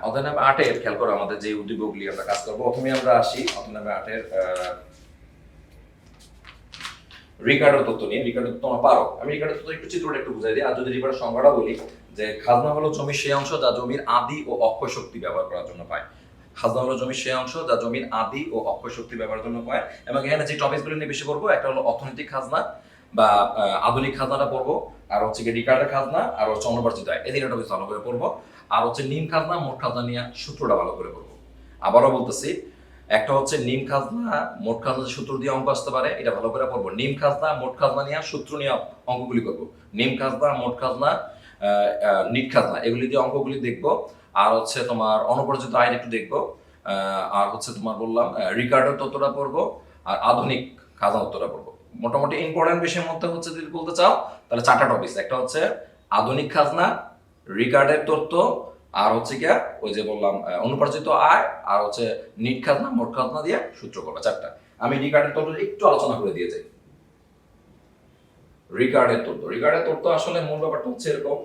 অধ্যায় নাম্বার 8 এর খেয়াল করো আমাদের যে উদ্দীপকগুলি আমরা কাজ করব। প্রথমে আমরা আসি অধ্যায় নাম্বার 8 এর রিকার্ডোর তত্ত্ব নিয়ে। রিকার্ডোর তত্ত্ব তোমরা পারো। আমি রিকার্ডোর তত্ত্ব একটু চিত্রটা একটু বুঝাই দিই। আর যদি রিকার্ডোর সংজ্ঞাটা বলি যে খাজনা হলো জমির সেই অংশ যা জমির আদি ও অক্ষয় শক্তি ব্যবহার করার জন্য পায়। খাজনা হলো জমির সেই অংশ যা জমির আদি ও অক্ষয় শক্তি ব্যবহারের জন্য পায়। এবং এখানে যে টপিকগুলো নিয়ে বেশি পড়বো, একটা হলো অর্থনৈতিক খাজনা বা আধুনিক খাজনাটা পড়বো, আর হচ্ছে কি রিকার্ডের খাজনা, আর হচ্ছে অনুপার্জিত আয়। এই তিনটা টপিক ভালো করে পড়বো। আর হচ্ছে নিম খাজনা মোট খাজনা নিয়ে সূত্রটা ভালো করে পড়বো। আবারও বলতেছি, একটা হচ্ছে নিম খাজনা মোট খাজনা সূত্র দিয়ে অঙ্ক আসতে পারে, এটা ভালো করে পড়বো। নিম খাজনা মোট খাজনা নিয়ে সূত্র নিয়ে অঙ্কগুলি করবো। নিম খাজনা মোট খাজনা নিট খাজনা এগুলি দিয়ে অঙ্কগুলি দেখবো। আর হচ্ছে তোমার অনুপার্জিত আয় একটু দেখবো। আর হচ্ছে তোমার বললাম রিকার্ডের তত্ত্বটা পড়বো, আর আধুনিক খাজনা তত্ত্বটা পড়বো। মোটামুটি ইম্পর্টেন্ট বিষয়ের মধ্যে হচ্ছে যদি বলতে চাও তাহলে 4টা টপিক। একটা হচ্ছে আধুনিক খাজনা, রিকার্ডের তত্ত্ব, আর হচ্ছে কি ওই যে বললাম অনুপার্জিত আয়, আর হচ্ছে নিট খাজনা মোট খাজনা দিয়ে সূত্র করবে 4টা। আমি রিকার্ডের তত্ত্ব একটু আলোচনা করে দিয়ে যাই। রিকার্ডের তত্ত্ব আসলে মূল ব্যাপারটা হচ্ছে এরকম,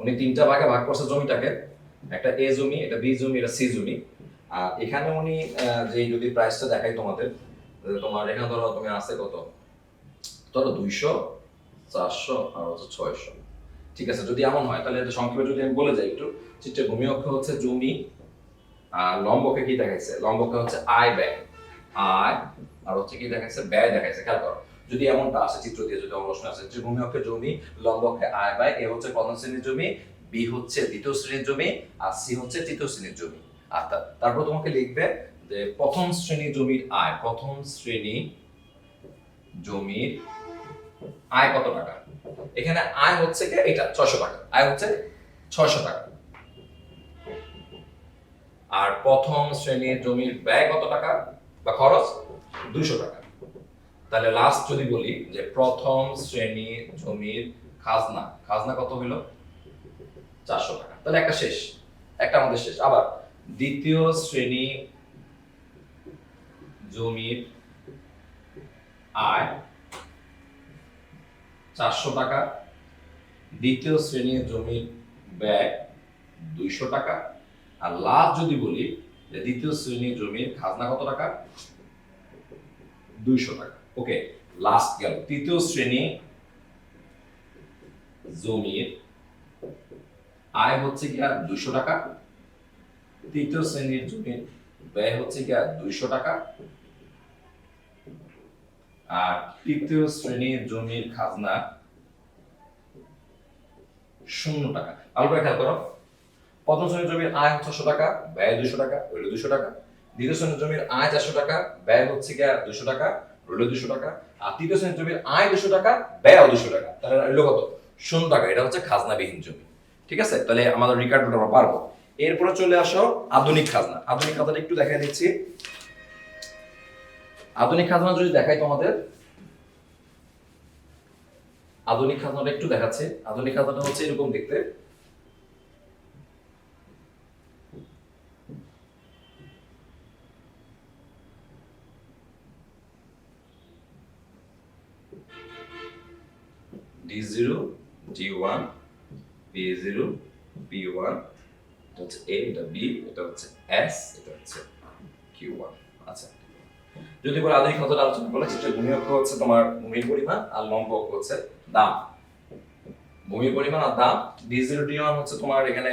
উনি 3টা ভাগে ভাগ করছে জমিটাকে। একটা এ জমি, এটা বি জমি, এটা সি জমি। আর এখানে উনি যে যদি প্রাইসটা দেখাই তোমাদের, তোমার এখানে ধরো তুমি আছে কত, ধরো 200, 400 আর হচ্ছে 600। ঠিক আছে, যদি এমন হয় তাহলে সংক্ষেপে যদি আমি বলে যাই একটু, চিত্রে ভূমি অক্ষ হচ্ছে জমি, আর লম্বকে কি দেখাইছে, লম্বকে হচ্ছে আয় ব্যয়, আয় আর হচ্ছে কি দেখাইছে, ব্যয় দেখাইছে। খেয়াল করো, যদি এমনটা আসে চিত্র দিয়ে, যদি প্রশ্ন আসে যে ভূমি অক্ষে জমি, লম্বকে আয় ব্যয়, এ হচ্ছে প্রথম শ্রেণীর জমি, বি হচ্ছে দ্বিতীয় শ্রেণীর জমি, আর সি হচ্ছে তৃতীয় শ্রেণীর জমি। আচ্ছা, তারপর তোমাকে লিখবে যে প্রথম শ্রেণী জমির আয়, প্রথম শ্রেণী জমির আয় কত টাকা। এখানে আয় হচ্ছে কি এটা 600 টাকা, আয় হচ্ছে 600 টাকা। আর প্রথম শ্রেণীর জমির ব্যয় কত টাকা বা খরচ, 200 টাকা। তাহলে লাস্ট যদি বলি যে প্রথম শ্রেণীর জমির খাজনা, খাজনা কত হলো, 400 টাকা। তাহলে একটা শেষ, একটা আমাদের শেষ। আবার দ্বিতীয় শ্রেণী জমির আয় 400 টাকা, দ্বিতীয় শ্রেণীর জমির ব্যয় 200 টাকা। আর লাস্ট যদি বলি যে দ্বিতীয় শ্রেণীর জমির খাজনা কত টাকা, 200 টাকা। ওকে, লাস্ট গেল তৃতীয় শ্রেণী জমির আয় হচ্ছে কি 200 টাকা, তৃতীয় শ্রেণীর জমির ব্যয় হচ্ছে কি 200 টাকা, আর তৃতীয় শ্রেণীর জমির খাজনা 0 টাকা। ভালো করে খেয়াল করো, প্রথম শ্রেণীর জমির আয় 600 টাকা, ব্যয় 200 টাকা, হইলো 200 টাকা। দ্বিতীয় শ্রেণীর জমির আয় 400 টাকা, ব্যয় হচ্ছে কি 200 টাকা, হইলো 200 টাকা। আর তৃতীয় শ্রেণীর জমির আয় 200 টাকা, ব্যয় 200 টাকা, তাহলে হইলো কত, 0 টাকা। এটা হচ্ছে খাজনাবিহীন জমি। ঠিক আছে, তাহলে আমাদের রিকার্ডটা আমরা পারবো। এরপরে চলে আসো আধুনিক খাজনা। আধুনিক খাজনাটা একটু দেখাই দিচ্ছি। আধুনিক খাজনা যদি দেখাই তোমাদের, আধুনিক খাজনাটা একটু দেখাচ্ছে। আধুনিক খাজনাটা হচ্ছে এরকম দেখতে। D0, G1, P0, P1, এটা হচ্ছে A, এটা B, এটা হচ্ছে S, এটা হচ্ছে Q1। আচ্ছা, যদি বলে আধুনিক খাজনা আলোচনা করলে চিত্রের ভূমি অক্ষ হচ্ছে তোমার ভূমির পরিমাণ, আর লম্ব অক্ষ হচ্ছে দাম। ভূমির পরিমাণ আর দাম। D0, D1 হচ্ছে তোমার এখানে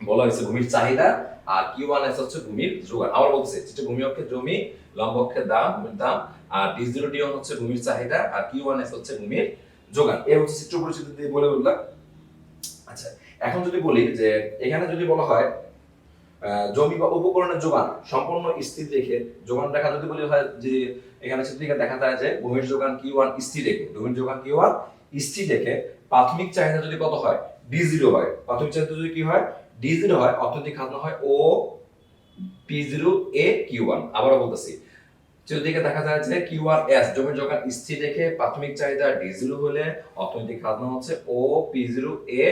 বলা হয়েছে ভূমির চাহিদা, আর Q1S হচ্ছে ভূমির যোগান। আবার বলতেছে চিত্রের ভূমি অক্ষে জমি, লম্ব অক্ষে দাম, ভূমির দাম, আর D0, D1 হচ্ছে ভূমির চাহিদা, আর Q1S হচ্ছে ভূমির যোগান। এর হচ্ছে চিত্র পরিচিতি দিয়ে বলে বললাম। আচ্ছা, এখন যদি বলি যে এখানে যদি বলা হয় জমি বা উপকরণের যোগান সম্পূর্ণ স্থির রেখে, যোগান রেখা যদি বলি হয় যে এখানে চিত্রিকা দেখা যায় যে ভূমির যোগান Q1 স্থির রেখে, ভূমির যোগান Q1 স্থির রেখে প্রাথমিক চাহিদা যদি কত হয়, D0 হয়। প্রাথমিক চাহিদা যদি কি হয়, D0 হয়, অর্থনৈতিক খাজনা হয় O P0 A Q1। আবারও বলতেছি, চতুর্দিকে দেখা যায় যে Q1S জমির যোগান স্থির রেখে প্রাথমিক চাহিদা D0 হলে অর্থনৈতিক খাজনা হচ্ছে O P0 A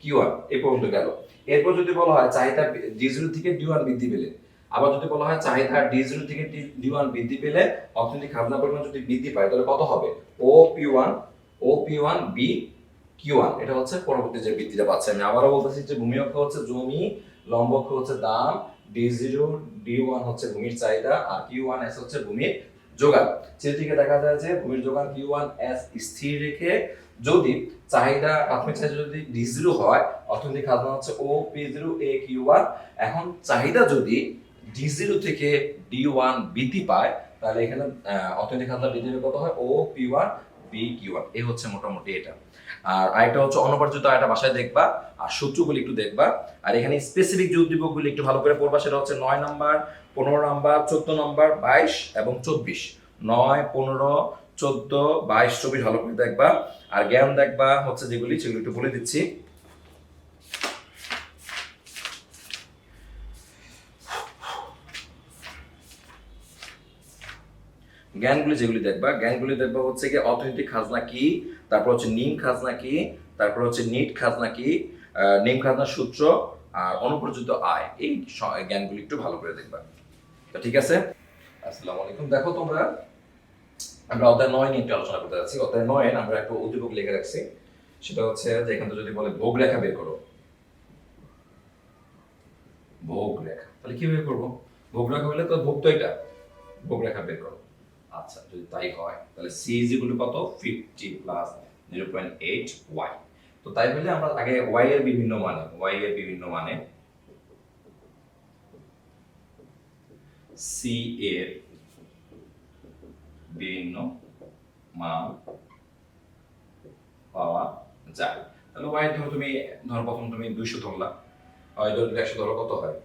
Q1। এই পর্যন্ত গেল। এরপর যদি বলা হয় চাহিদা D0 থেকে D1 বৃদ্ধি পেলে, আবার যদি বলা হয় চাহিদা D0 থেকে D1 বৃদ্ধি পেলে অর্থনৈতিক খাজনা পরিমাণ যদি বৃদ্ধি পায় তাহলে কত হবে, O P1 B Q1। এটা হচ্ছে পরবর্তী যে বৃদ্ধিটা পাচ্ছে। আমি আবারও বলতেছি যে ভূমি অক্ষ হচ্ছে জমি, লম্ব অক্ষ হচ্ছে দাম, D0 D1 হচ্ছে ভূমির চাহিদা, আর Q1S হচ্ছে ভূমির যোগান। চিত্র থেকে দেখা যায় যে ভূমির যোগান Q1S স্থির রেখে যদি চাহিদা প্রাথমিক চাহিদা যদি D0 হয়, অর্থনৈতিক খাজনা হচ্ছে OP0 AQ1। এখন চাহিদা যদি D0 থেকে D1 বৃদ্ধি পায়, তাহলে এখানে অর্থনৈতিক খাজনা বৃদ্ধি কত হয়, OP1 BQ1। এই হচ্ছে মোটামুটি এটা। আর আরেকটা হচ্ছে অনবর্জিত, আরেকটা বাসায় দেখবা, আর সূত্রগুলি একটু দেখবা। আর এখানে স্পেসিফিক যে উদ্দীপকগুলি একটু ভালো করে পড়বা, সেটা হচ্ছে 9 নাম্বার, 15 নাম্বার, 14 নাম্বার, 22 এবং 24। 9, 15, 14, 22, 24 ভালো করে দেখবা। আর জ্ঞান দেখবা হচ্ছে যেগুলি, সেগুলো একটু বলে দিচ্ছি। জ্ঞানগুলি দেখবা হচ্ছে কি অর্থনৈতিক খাজনা কি, তারপর হচ্ছে নিম খাজনা কি, তারপর হচ্ছে নিট খাজনা কি, নিম খাজনার সূত্র, আর অনুপর্যিত আয়। এই জ্ঞানগুলি একটু ভালো করে দেখবা। তো ঠিক আছে, আসসালামু আলাইকুম। দেখো তোমরা, আমরা অধ্যায় 9 নিয়ে একটু আলোচনা করতে যাচ্ছি। অধ্যায় 9 আমরা একটা উদ্দীপক লিখে রাখছি, সেটা হচ্ছে যে এখানে যদি বলে ভোগ রেখা বের করো, ভোগ রেখা, তাহলে কিভাবে করবো? ভোগ রেখা হলে তো ভোগ তো এটা, ভোগ রেখা বের করো। আচ্ছা, যদি তাই হয় তাহলে c কত, 50 প্লাস 0.8 y। তো তাই হলে আমরা আগে y এর বিভিন্ন মানে c এর বিভিন্ন মান পাওয়া যায়। তাহলে y ধরো প্রথম তুমি 200 ধরলা, y ধরে 100 ধরো, কত হয়?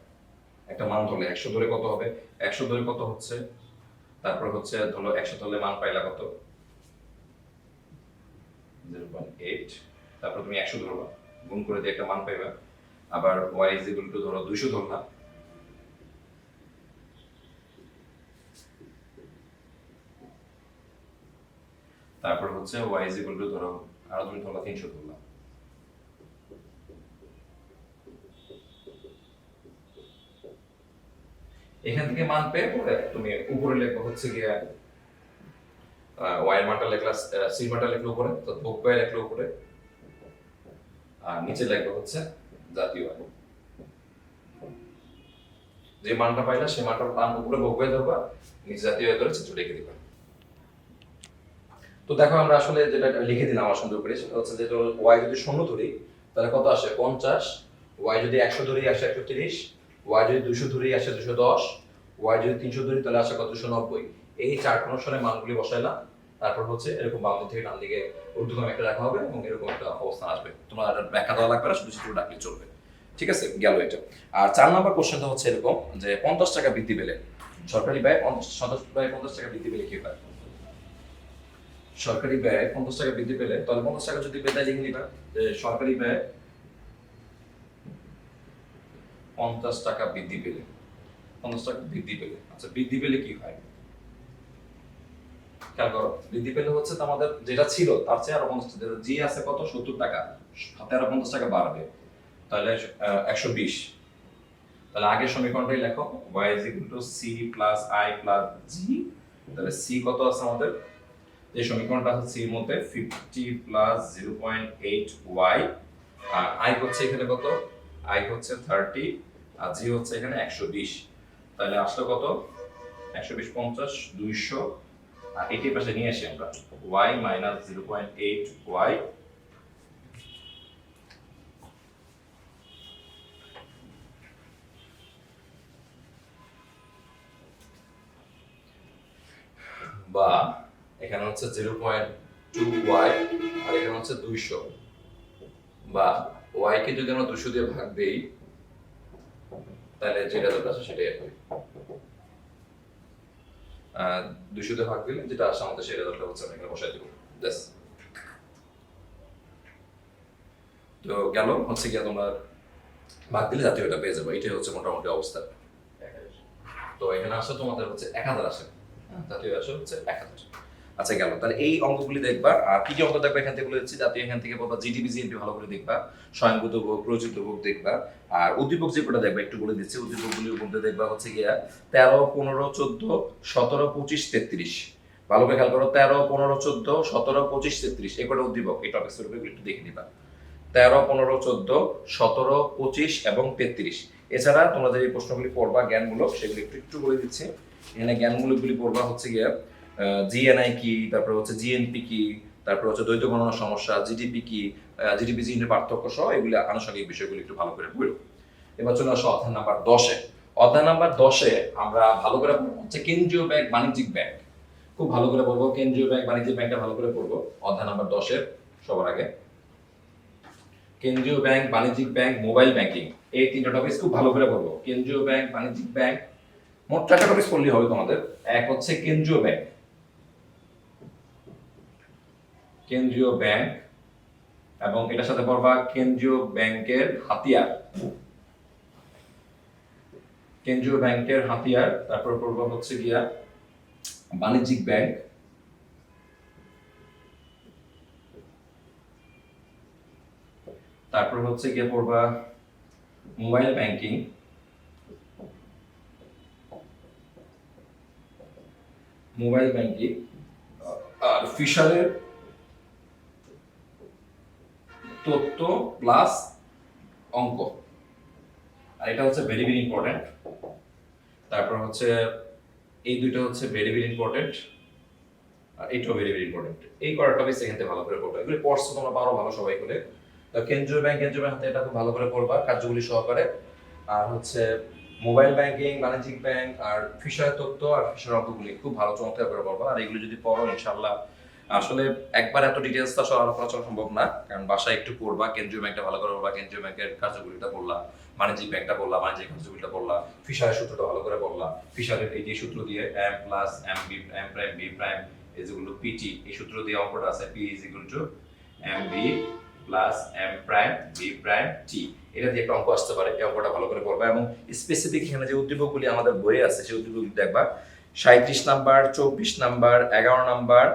একটা মান ধরলে 100 ধরে কত হবে? 100 ধরে কত হচ্ছে? তারপর হচ্ছে ধরো 100 ধরলে মান পাইলা কত? 0.8। তারপর তুমি 100 ধরবা, গুণ করে দিয়ে একটা মান পাইবা। আবার y ধরো 200 ধরলা, তারপর হচ্ছে y ধরো আরো তুমি ধরলা 300 ধরলা। এখান থেকে মান পেয়ে পরে তুমি উপরে লেখো হচ্ছে গিয়া y এর মানটা লেখলা, c এর মানটা লেখলো উপরে, তো ভোগ ব্যয় লেখলো উপরে, আর নিচে লেখলো হচ্ছে জাতীয় আয়। যে মানটা পাইলা সেই মানটা টান উপরে ভোগ ব্যয় ধরবা, নিচে জাতীয় আয় ধরে চিত্র লিখে দিবা। তো দেখো আমরা আসলে যেটা লিখে দিলাম আমার সুন্দর করে, সেটা হচ্ছে যে y যদি 0 ধরি তাহলে কত আসে? 50। y যদি 100 ধরি আসে 130, y যদি 200 ধরি আসে 210, y যদি 300 ধরি তাহলে আসে কত? 290। এই চার অনুসারে মানগুলি বসাইলাম। তারপর হচ্ছে এরকম বাম দিক থেকে ডান দিকে ঊর্ধ্বক্রমে একটা রাখা হবে এবং এরকম একটা অবস্থান আসবে। তোমার ব্যাখ্যা দেওয়া লাগবে না, শুধু চিত্র ডাকলে চলবে। ঠিক আছে, গেল এটা। আর 4 নম্বর কোশ্চেনটা হচ্ছে এরকম যে 50 টাকা বৃদ্ধি পেলে, সরকারি ব্যয় 50 টাকা বৃদ্ধি পেলে কি হয়? সরকারি ব্যয় 50 টাকা বৃদ্ধি পেলে, তাহলে 50 টাকা যদি বেতায় লিখে নিবা যে সরকারি ব্যয় 50 টাকা বৃদ্ধি পেলে, 50 টাকা বৃদ্ধি পেলে। আচ্ছা, বৃদ্ধি পেলে কি হয়? খেয়াল করো, বৃদ্ধি পেলে হচ্ছে আমাদের যেটা ছিল তার চেয়ে আরো 50 টাকা, জি আছে কত? 70 টাকা, হাতে আরো 50 টাকা বাড়বে, তাহলে 120। তাহলে আগের সমীকরণটাই লেখো, y c plus i plus g। তাহলে c কত আছে আমাদের? যে সমীকরণটা আছে c এর মধ্যে 50 প্লাস 0.8 y, আর i হচ্ছে এখানে কত? i হচ্ছে 30, আর g হচ্ছে এখানে 120। তাহলে আসলে কত? 120, 50, 200, আর এটির পাশে নিয়ে আসি আমরা y মাইনাস 0.8 y বা এখানে হচ্ছে 0.2y, আর এখানে হচ্ছে 200, বা y কে যদি আমরা 200 দিয়ে ভাগ দেই তাহলে যেটা যেটা আছে সেটাই হবে। 200 দিয়ে ভাগ দিলে যেটা আসে আমাদের সেটা যেটা হচ্ছে আমরা এখানে বসাই দেব। ব্যাস। তো গেল হচ্ছে গিয়া তোমরা ভাগ দিলে জাতীয় এটা পেয়ে যাবে। এটাই হচ্ছে মোটামুটি অবস্থা। তো এখানে আসে তোমাদের হচ্ছে 1000 আসে, জাতীয় আসে হচ্ছে 1000। আচ্ছা, গেল। তাহলে এই অঙ্কগুলি দেখবা। আর কি কি অঙ্ক দেখবা এখান থেকে বলেছি, জাতীয় এখান থেকে বলবা, জিডিপি জিএনপি ভালো করে দেখবা, স্বয়ংভূত ভোগ, প্রযোজিত ভোগ দেখবা। আর উদ্দীপক যে কোটা দেখবা একটু বলে দিচ্ছি। উদ্দীপকগুলির মধ্যে দেখবা হচ্ছে গিয়া 13, 15, 14, 17, 25, 33। ভালো করে খেয়াল করো, 13, 15, 14, 17, 25, 33 এই কটা উদ্দীপক। এই টপিক্সের উপর একটু দেখে নিবা। 13, 15, 14, 17, 25 এবং 33 এছাড়া তোমরা যে প্রশ্নগুলি পড়বা জ্ঞানমূলক সেগুলি একটু একটু বলে দিচ্ছি। এখানে জ্ঞানমূলকগুলি পড়বা হচ্ছে গিয়ে জিএনআই কি, তারপর হচ্ছে জিএনপি কি, তারপর হচ্ছে দ্বৈত গণনা সমস্যা, জিডিপি কি, জিডিপি জিএনপি পার্থক্য সহ এগুলি আনুষঙ্গিক বিষয়গুলি একটু ভালো করে পড়ো। এবার চলে আসো অধ্যায় নাম্বার 10-এ। অধ্যায় নাম্বার 10-এ আমরা ভালো করে পড়বো হচ্ছে কেন্দ্রীয় ব্যাংক, বাণিজ্যিক ব্যাংক। খুব ভালো করে পড়বো কেন্দ্রীয় ব্যাংক, বাণিজ্যিক ব্যাংকটা ভালো করে পড়বো অধ্যায় নাম্বার 10-এর সবার আগে। কেন্দ্রীয় ব্যাংক, বাণিজ্যিক ব্যাংক, মোবাইল ব্যাংকিং, এই তিনটা টপিক খুব ভালো করে পড়বো। কেন্দ্রীয় ব্যাংক, বাণিজ্যিক ব্যাংক, মোট 4টা টপিক পড়লেই হবে তোমাদের। এক হচ্ছে কেন্দ্রীয় ব্যাংক, কেন্দ্রীয় ব্যাংক, এবং এটার সাথে পড়বা কেন্দ্রীয় ব্যাংকের হাতিয়ার, কেন্দ্রীয় ব্যাংকের হাতিয়ার। তারপর পড়বা হচ্ছে গিয়া বাণিজ্যিক ব্যাংক, তারপর হচ্ছে গিয়ে পড়বা মোবাইল ব্যাংকিং, মোবাইল ব্যাংকিং, আর ফিশারের তথ্য প্লাস অঙ্ক, আর এটা হচ্ছে ভেরি ভেরি ইম্পর্টেন্ট। তারপর হচ্ছে এই দুইটা হচ্ছে ভেরি ভেরি ইম্পর্টেন্ট, আর এইটাও ভেরি ভেরি ইম্পর্টেন্ট। এই কয়টা টপিক সেখানে ভালো করে পড়বা, এগুলো পড়ছো তোমরা পারো ভালো সবাই করে। তো কেন্দ্রীয় ব্যাংক, কেন্দ্রীয় ব্যাংক এটা খুব ভালো করে পড়বা কার্যগুলি সহকারে। আর হচ্ছে মোবাইল ব্যাংকিং, বাণিজ্যিক ব্যাংক, আর ফিশারের তথ্য আর ফিশার অঙ্কগুলি খুব ভালো চমৎকার করে পড়বা। আর এগুলো যদি পড়ো ইনশাআল্লাহ, আসলে একবার এত ডিটেইলস তো আসলে আলোচনা করা সম্ভব না, কারণ বাসায় একটু পড়বা। কেন্দ্রীয় ব্যাংকটা ভালো করে পড়বা, কেন্দ্রীয় ব্যাংকের কার্যগুলিটা পড়লা, বাণিজ্যিক ব্যাংকটা পড়লা, বাণিজ্যিক কার্যগুলিটা পড়লা, ফিশারের সূত্রটা ভালো করে পড়লা। ফিশারের এই যে সূত্র দিয়ে M plus M B, M prime B prime, এই যেগুলো পিটি, এই সূত্র দিয়ে অঙ্কটা আছে P is equal to M B plus M prime B prime T, এটা দিয়ে একটা অঙ্ক আসতে পারে। এই অঙ্কটা ভালো করে পড়বা, এবং স্পেসিফিক এখানে যে উদ্দীপকগুলি আমাদের বইয়ে আছে সেই উদ্দীপকগুলি দেখবা। 37 নাম্বার, 24 নাম্বার, 11 নাম্বার,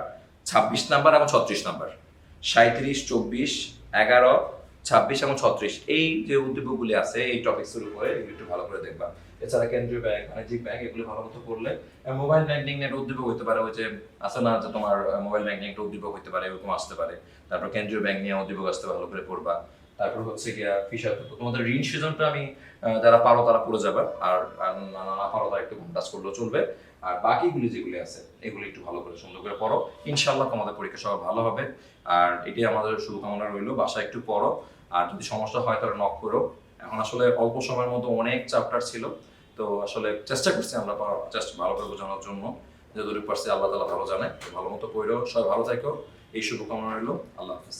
26 নাম্বার এবং 36 নাম্বার। 37, 24, 11, 26 এবং 36 এই যে উদ্দীপকগুলি আছে এই টপিকসের উপরে, এগুলো একটু ভালো করে দেখবা। এছাড়া কেন্দ্রীয় ব্যাংক, বাণিজ্যিক ব্যাংক এগুলো ভালো মতো পড়লে, মোবাইল ব্যাংকিং এর উদ্দীপক হতে পারে, ওই যে আছে না যে তোমার মোবাইল ব্যাংকিং একটা উদ্দীপক হতে পারে, এরকম আসতে পারে। তারপর কেন্দ্রীয় ব্যাংক নিয়ে উদ্দীপক আসতে ভালো করে পড়বা। তারপর হচ্ছে গিয়া ফিশার তথ্য, তোমাদের ঋণ সেজনটা আমি যারা পারো তারা পড়ে যাবে, আর না পারো তারা একটু কাজ করলেও চলবে। আর বাকিগুলি যেগুলি আছে এগুলি একটু ভালো করে সুন্দর করে পড়ো, ইনশাআল্লাহ তোমাদের পরীক্ষা সব ভালো হবে। আর এটি আমাদের শুভকামনা রইলো, বাসায় একটু পড়ো, আর যদি সমস্যা হয় তাহলে নক করো। এখন আসলে অল্প সময়ের মতো অনেক চ্যাপ্টার ছিল, তো আসলে চেষ্টা করছি আমরা জাস্ট ভালো করে বোঝানোর জন্য, যতটুকু পারছি আল্লাহ তাআলা ভালো জানে। ভালো মতো পড়ো, সবাই ভালো থাকো, এই শুভকামনা রইলো। আল্লাহ হাফেজ।